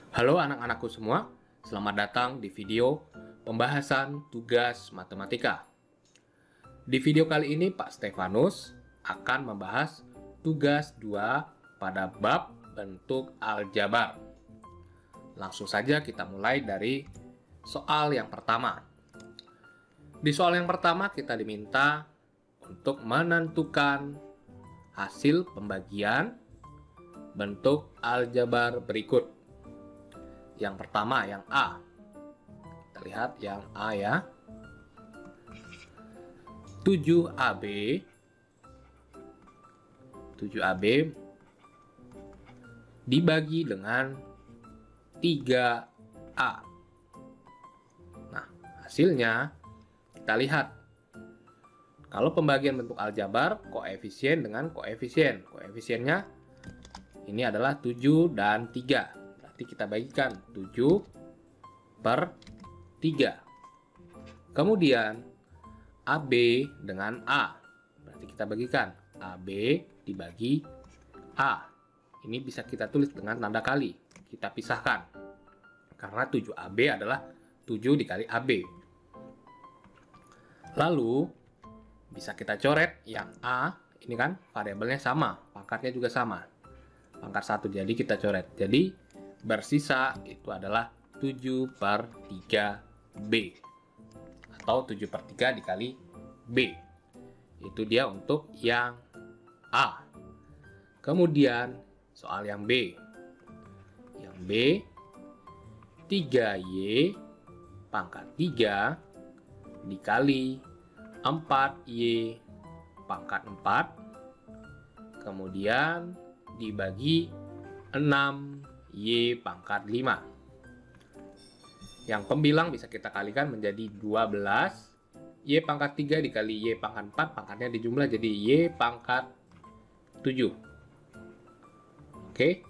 Halo anak-anakku semua, selamat datang di video pembahasan tugas matematika. Di video kali ini Pak Stefanus akan membahas tugas 2 pada bab bentuk aljabar. Langsung saja kita mulai dari soal yang pertama. Di soal yang pertama kita diminta untuk menentukan hasil pembagian bentuk aljabar berikut. Yang pertama, yang A. Kita lihat yang A ya. 7AB 7AB dibagi dengan 3A. Nah, hasilnya kita lihat. Kalau pembagian bentuk aljabar, koefisien dengan koefisien. Koefisiennya ini adalah 7 dan 3. Berarti kita bagikan 7 per 3. Kemudian AB dengan A. Berarti kita bagikan AB dibagi A. Ini bisa kita tulis dengan tanda kali. Kita pisahkan. Karena 7AB adalah 7 dikali AB. Lalu bisa kita coret yang A. Ini kan variabelnya sama. Pangkatnya juga sama. Pangkat 1. Jadi kita coret. Jadi bersisa itu adalah 7 per 3B atau 7 per 3 dikali B. Itu dia untuk yang A. Kemudian soal yang B. Yang B, 3Y pangkat 3 dikali 4Y pangkat 4 kemudian dibagi 6Y pangkat 5. Yang pembilang bisa kita kalikan menjadi 12. Y pangkat 3 dikali Y pangkat 4, pangkatnya dijumlah jadi Y pangkat 7. Oke.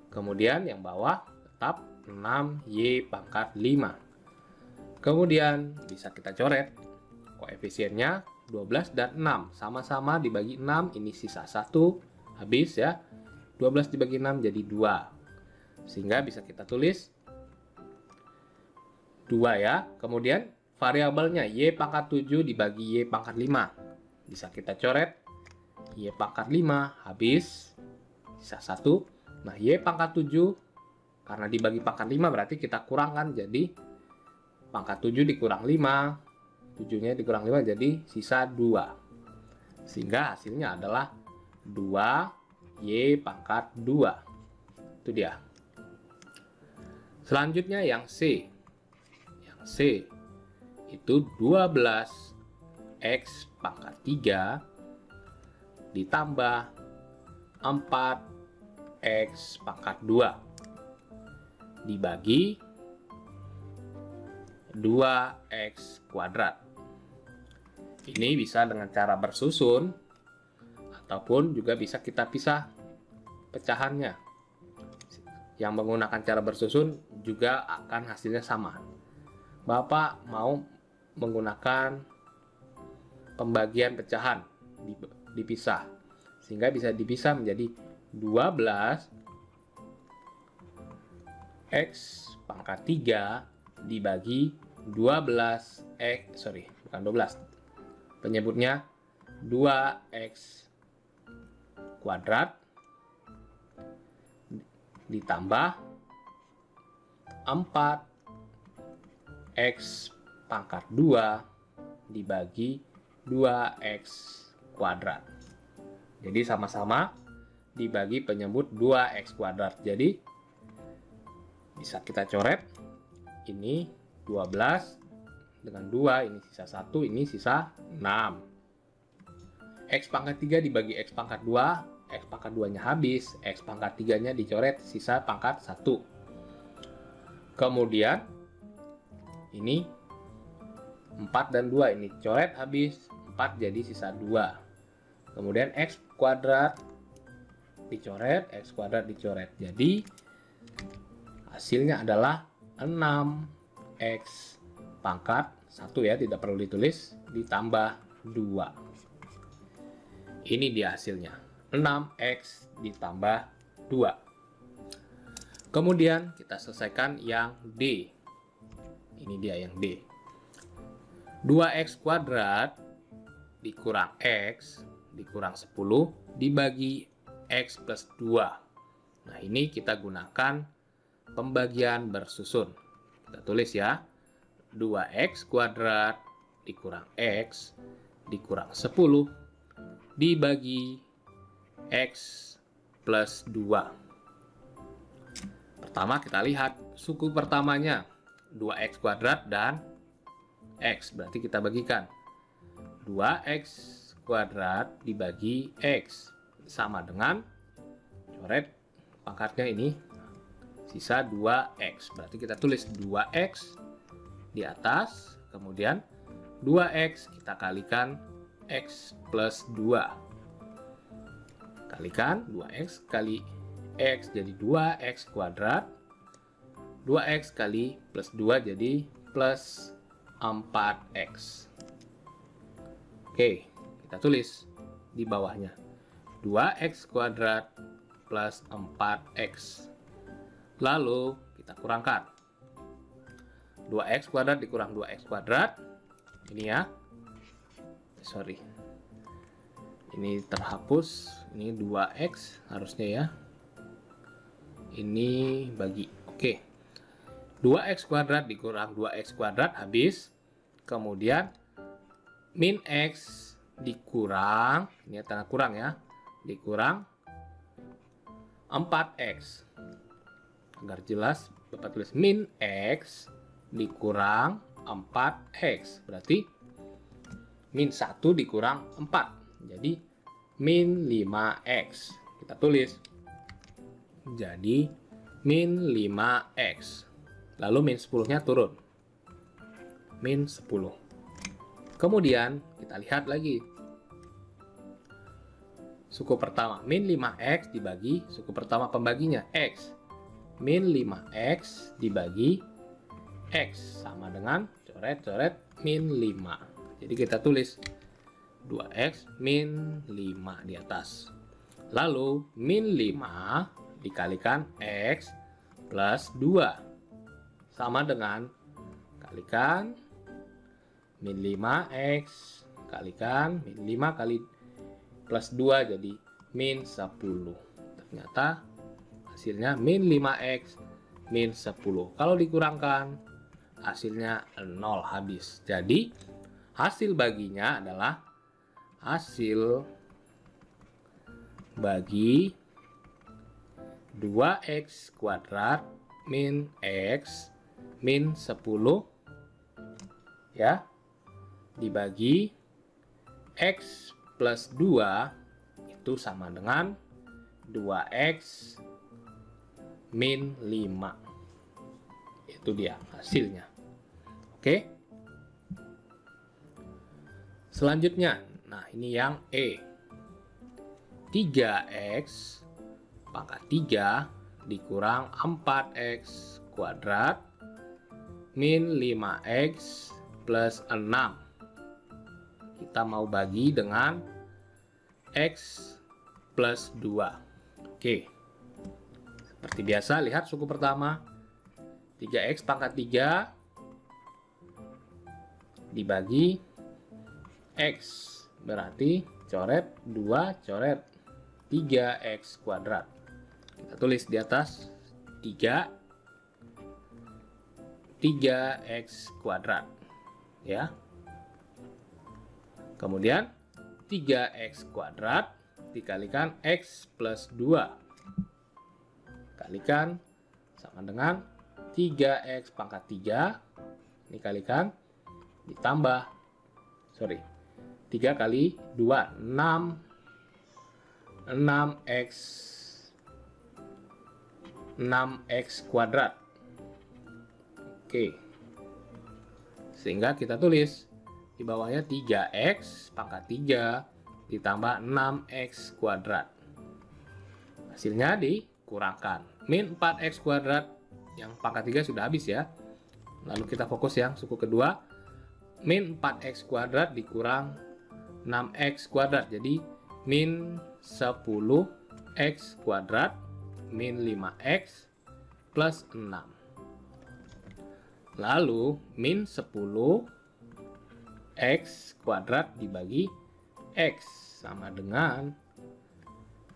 Kemudian yang bawah tetap 6Y pangkat 5. Kemudian bisa kita coret. Koefisiennya 12 dan 6. Sama-sama dibagi 6, ini sisa 1. Habis ya. 12 dibagi 6 jadi 2. Sehingga bisa kita tulis 2 ya. Kemudian variabelnya Y pangkat 7 dibagi Y pangkat 5. Bisa kita coret. Y pangkat 5 habis. Sisa 1. Nah Y pangkat 7 karena dibagi pangkat 5 berarti kita kurangkan jadi pangkat 7 dikurang 5. 7-nya dikurang 5 jadi sisa 2. Sehingga hasilnya adalah 2 Y pangkat 2. Itu dia. Selanjutnya yang C. Yang C itu 12X pangkat 3 ditambah 4X pangkat 2 dibagi 2X kuadrat. Ini bisa dengan cara bersusun ataupun juga bisa kita pisah pecahannya. Yang menggunakan cara bersusun juga akan hasilnya sama. Bapak mau menggunakan pembagian pecahan dipisah. Sehingga bisa dipisah menjadi 12X pangkat 3 dibagi 12. Penyebutnya 2X kuadrat ditambah 4X pangkat 2 dibagi 2X kuadrat. Jadi sama-sama dibagi penyebut 2X kuadrat. Jadi bisa kita coret. Ini 12 dengan 2, ini sisa 1, ini sisa 6. X pangkat 3 dibagi X pangkat 2, X pangkat 2 nya habis, X pangkat 3 nya dicoret, sisa pangkat 1. Kemudian ini 4 dan 2, ini coret habis, 4 jadi sisa 2. Kemudian X kuadrat dicoret, X kuadrat dicoret. Jadi hasilnya adalah 6X pangkat 1 ya, tidak perlu ditulis, ditambah 2. Ini dia hasilnya, 6X ditambah 2. Kemudian kita selesaikan yang D. Ini dia yang D. 2x kuadrat dikurang x dikurang 10 dibagi x plus 2. Nah, ini kita gunakan pembagian bersusun. Kita tulis ya. 2x kuadrat dikurang x dikurang 10 dibagi x plus 2. Pertama kita lihat suku pertamanya 2x kuadrat dan x. Berarti kita bagikan 2x kuadrat dibagi x sama dengan coret pangkatnya ini sisa 2x. Berarti kita tulis 2x di atas, kemudian 2x kita kalikan x plus 2. Kalikan 2x kali x jadi 2x kuadrat. 2x kali plus 2 jadi plus 4x. Oke, kita tulis di bawahnya 2x kuadrat plus 4x. Lalu kita kurangkan 2x kuadrat dikurang 2x kuadrat. Ini ya, sorry, ini terhapus. Ini 2x harusnya ya, ini bagi. Oke, 2x kuadrat dikurang 2x kuadrat habis. Kemudian min x dikurang, ini tanda kurang ya, dikurang 4x. Agar jelas, Bapak tulis min x dikurang 4x. Berarti min 1 dikurang 4. Jadi min 5x. Kita tulis. Jadi min 5x. Lalu min 10-nya turun. Min 10. Kemudian kita lihat lagi. Suku pertama min 5x dibagi suku pertama pembaginya x. Min 5x dibagi x sama dengan coret-coret min 5. Jadi kita tulis 2x min 5 di atas. Lalu min 5 dikalikan x plus 2 sama dengan kalikan min 5x kalikan min 5 kali plus 2 jadi min 10. Ternyata hasilnya min 5x min 10. Kalau dikurangkan hasilnya 0 habis. Jadi hasil baginya adalah hasil bagi 2x kuadrat min x min 10 ya dibagi x plus 2 itu sama dengan 2x min 5. Itu dia hasilnya. Oke. Selanjutnya, nah ini yang E. 3x pangkat 3 dikurang 4x kuadrat min 5x plus 6. Kita mau bagi dengan x plus 2. Oke. Seperti biasa, lihat suku pertama 3x pangkat 3 dibagi x. Berarti coret 2 coret 3x kuadrat. Kita tulis di atas 3x kuadrat ya. Kemudian 3x kuadrat dikalikan x plus 2. Kalikan sama dengan 3x pangkat 3 dikalikan ditambah 3 kali 2 6x kuadrat. Oke. Sehingga kita tulis di bawahnya 3x pangkat 3 ditambah 6x kuadrat. Hasilnya dikurangkan. Min 4x kuadrat yang pangkat 3 sudah habis ya. Lalu kita fokus yang suku kedua. Min 4x kuadrat dikurang 6x kuadrat. Jadi min 10x kuadrat min 5x plus 6. Lalu min 10 X kuadrat dibagi X sama dengan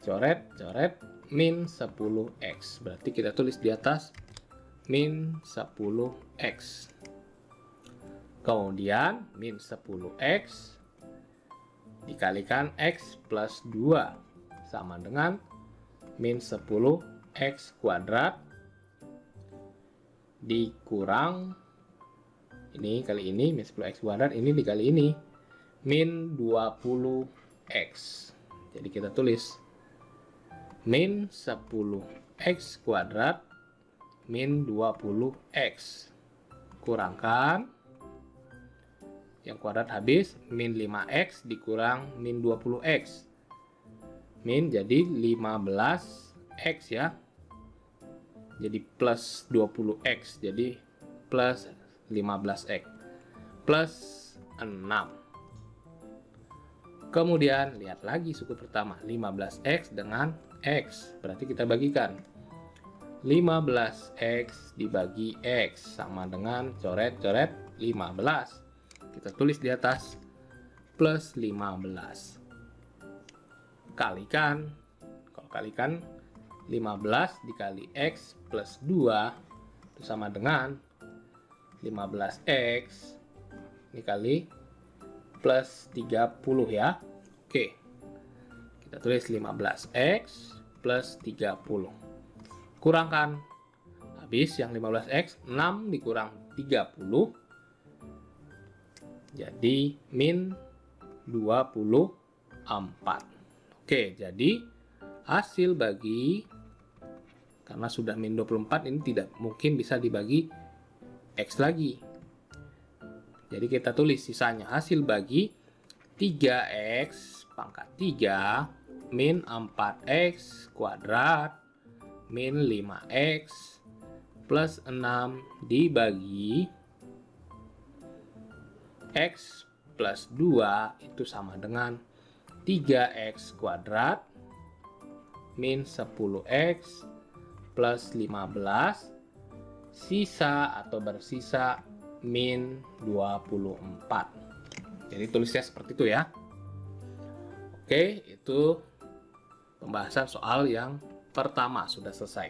coret-coret min 10X. Berarti kita tulis di atas min 10X. Kemudian min 10X dikalikan X plus 2 sama dengan min 10X kuadrat dikurang ini kali ini min 10X kuadrat, ini dikali ini min 20X. Jadi kita tulis min 10X kuadrat min 20X. Kurangkan yang kuadrat habis, min 5X dikurang min 20X. Min jadi 15X ya. Jadi plus 20X, jadi plus 15X plus 6. Kemudian lihat lagi suku pertama, 15X dengan X. Berarti kita bagikan 15X dibagi X sama dengan coret-coret 15. Kita tulis di atas plus 15. Kalikan, kalau kalikan 15 dikali X plus 2 itu sama dengan 15X dikali plus 30 ya. Oke, kita tulis 15X plus 30. Kurangkan, habis yang 15X, 6 dikurang 30 jadi min 24. Oke, jadi hasil bagi, karena sudah min 24 ini tidak mungkin bisa dibagi X lagi. Jadi kita tulis sisanya hasil bagi 3X pangkat 3 min 4X kuadrat min 5X plus 6 dibagi X plus 2 itu sama dengan 3X kuadrat min 10X plus 15, sisa atau bersisa min 24. Jadi tulisnya seperti itu ya. Oke, itu pembahasan soal yang pertama sudah selesai.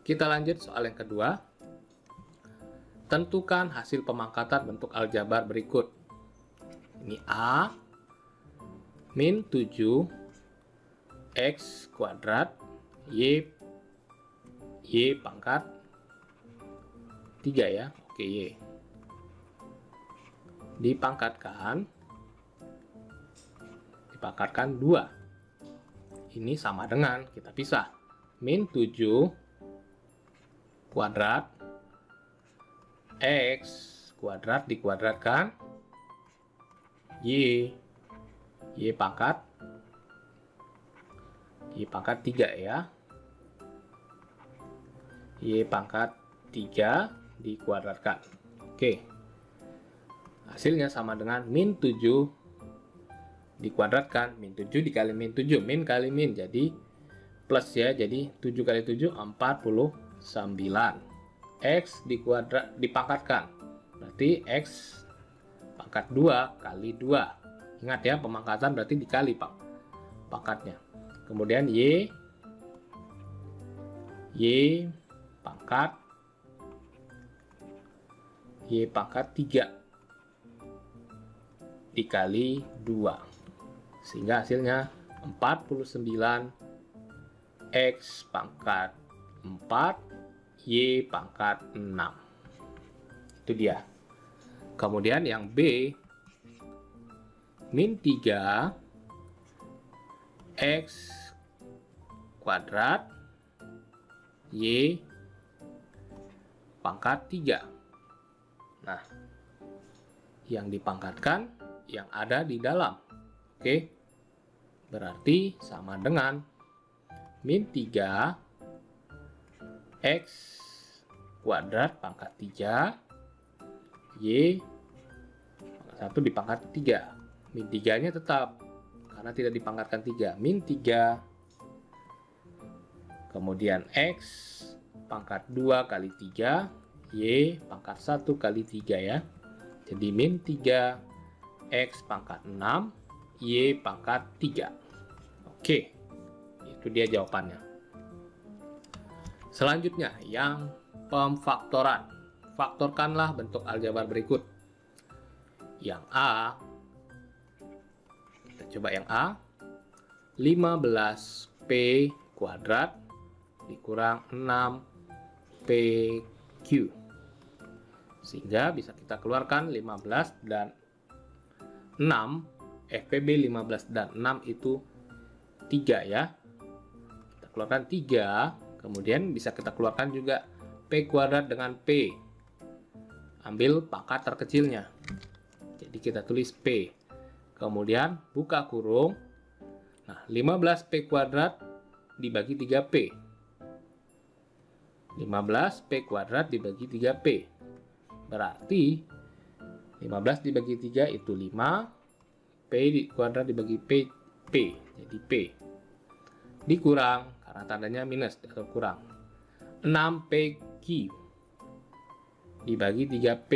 Kita lanjut soal yang kedua. Tentukan hasil pemangkatan bentuk aljabar berikut. Ini A min 7 X kuadrat Y pangkat 3 ya. Oke, Y. Dipangkatkan 2. Ini sama dengan, kita pisah, min 7 kuadrat X kuadrat dikuadratkan Y pangkat 3 ya. Y pangkat 3 dikuadratkan. Oke. Hasilnya sama dengan min 7 dikuadratkan. Min 7 dikali min 7. Min kali min. Jadi plus ya. Jadi 7 kali 7, 49. X dikuadrat dipangkatkan. Berarti X pangkat 2 kali 2. Ingat ya, pemangkatan berarti dikali pangkatnya. Kemudian Y pangkat 3 dikali 2. Sehingga hasilnya 49 X pangkat 4 Y pangkat 6. Itu dia. Kemudian yang B min 3 X kuadrat Y pangkat 3. Nah, yang dipangkatkan yang ada di dalam. Oke. Berarti sama dengan min 3 X kuadrat pangkat 3 Y pangkat 1 dipangkat 3. Min 3 nya tetap karena tidak dipangkatkan 3. Min 3 kemudian X pangkat 2 kali 3, Y pangkat 1 kali 3 ya. Jadi min 3, X pangkat 6, Y pangkat 3. Oke, itu dia jawabannya. Selanjutnya, yang pemfaktoran. Faktorkanlah bentuk aljabar berikut. Yang A, kita coba yang A, 15P kuadrat dikurang 6PQ. Sehingga bisa kita keluarkan 15 dan 6, FPB 15 dan 6 itu 3 ya. Kita keluarkan 3, kemudian bisa kita keluarkan juga P kuadrat dengan P. Ambil pangkat terkecilnya. Jadi kita tulis P. Kemudian buka kurung. Nah, 15P kuadrat dibagi 3P. 15P kuadrat dibagi 3P. Berarti 15 dibagi 3 itu 5. P kuadrat dibagi P. Jadi P. Dikurang, karena tandanya minus atau kurang. 6PQ dibagi 3P.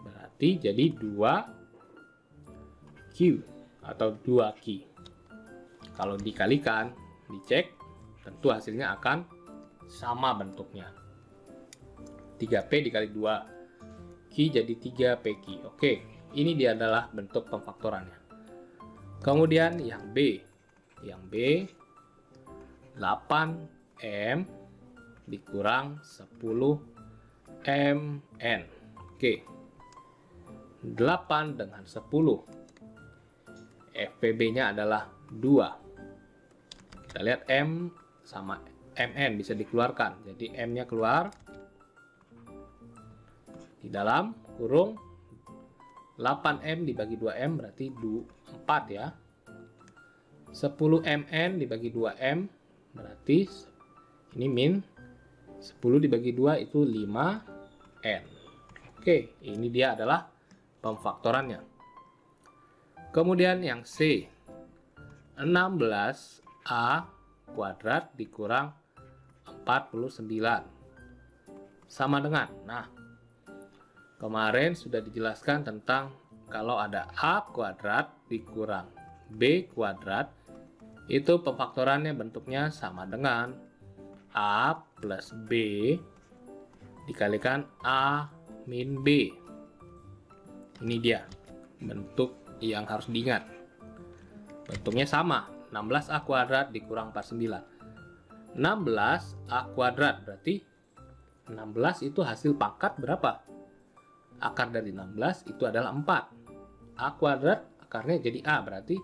Berarti jadi 2Q atau 2Q. Kalau dikalikan, dicek, tentu hasilnya akan sama bentuknya. 3P dikali 2Q jadi 3PQ. Oke, ini dia adalah bentuk pemfaktorannya. Kemudian yang B. Yang B, 8M dikurang 10MN. Oke, 8 dengan 10. FPB-nya adalah 2. Kita lihat M sama MN bisa dikeluarkan. Jadi M-nya keluar. Di dalam kurung 8M dibagi 2M berarti 4 ya. 10MN dibagi 2M berarti ini min 10 dibagi 2 itu 5N. Oke, ini dia adalah pemfaktorannya. Kemudian yang C, 16A kuadrat dikurang 49 sama dengan, nah kemarin sudah dijelaskan tentang kalau ada A kuadrat dikurang B kuadrat, itu pemfaktorannya bentuknya sama dengan A plus B dikalikan A min B. Ini dia bentuk yang harus diingat. Bentuknya sama, 16A kuadrat dikurang 49. 16A kuadrat berarti 16 itu hasil pangkat berapa? Akar dari 16 itu adalah 4. A kuadrat akarnya jadi A, berarti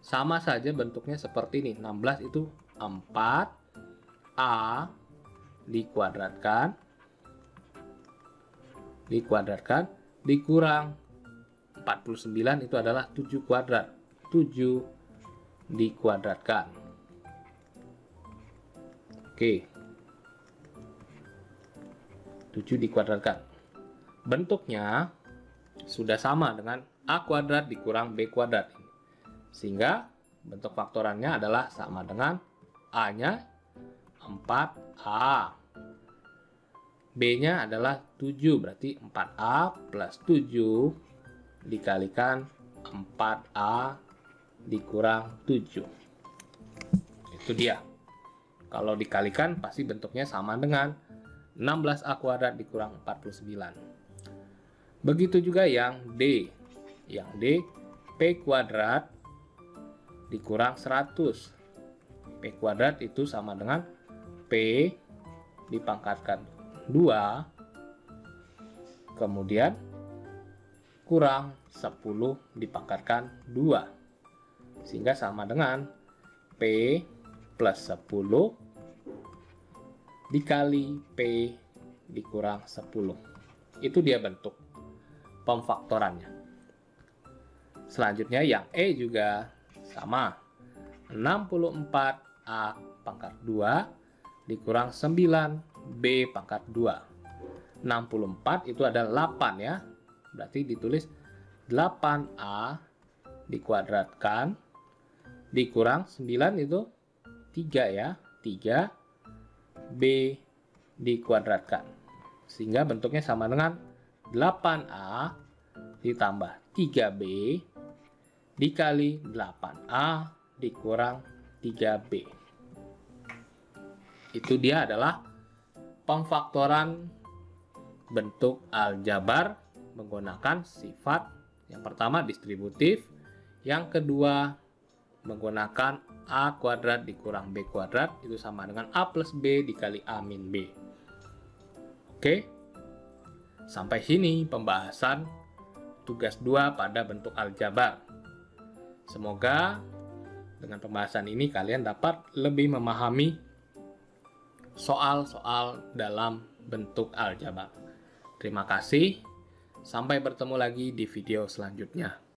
sama saja bentuknya seperti ini. 16 itu 4A dikuadratkan dikurang 49 itu adalah 7 kuadrat. 7 dikuadratkan. Oke. 7 dikuadratkan. Bentuknya sudah sama dengan A kuadrat dikurang B kuadrat. Sehingga bentuk faktorannya adalah sama dengan A-nya 4A. B-nya adalah 7, berarti 4A plus 7 dikalikan 4A dikurang 7. Itu dia. Kalau dikalikan pasti bentuknya sama dengan 16A kuadrat dikurang 49. Begitu juga yang D. Yang D, P kuadrat dikurang 100. P kuadrat itu sama dengan P dipangkatkan 2, kemudian kurang 10 dipangkatkan 2. Sehingga sama dengan P plus 10 dikali P dikurang 10. Itu dia bentuk pemfaktorannya. Selanjutnya yang E juga sama. 64A pangkat 2 dikurang 9B pangkat 2. 64 itu adalah 8 ya. Berarti ditulis 8A dikuadratkan dikurang 9 itu 3 ya. 3B dikuadratkan. Sehingga bentuknya sama dengan 8A ditambah 3B dikali 8A dikurang 3B. Itu dia adalah pemfaktoran bentuk aljabar menggunakan sifat yang pertama distributif, yang kedua menggunakan A kuadrat dikurang B kuadrat, itu sama dengan A plus B dikali A min B. Oke, sampai sini pembahasan tugas 2 pada bentuk aljabar. Semoga dengan pembahasan ini kalian dapat lebih memahami soal-soal dalam bentuk aljabar. Terima kasih, sampai bertemu lagi di video selanjutnya.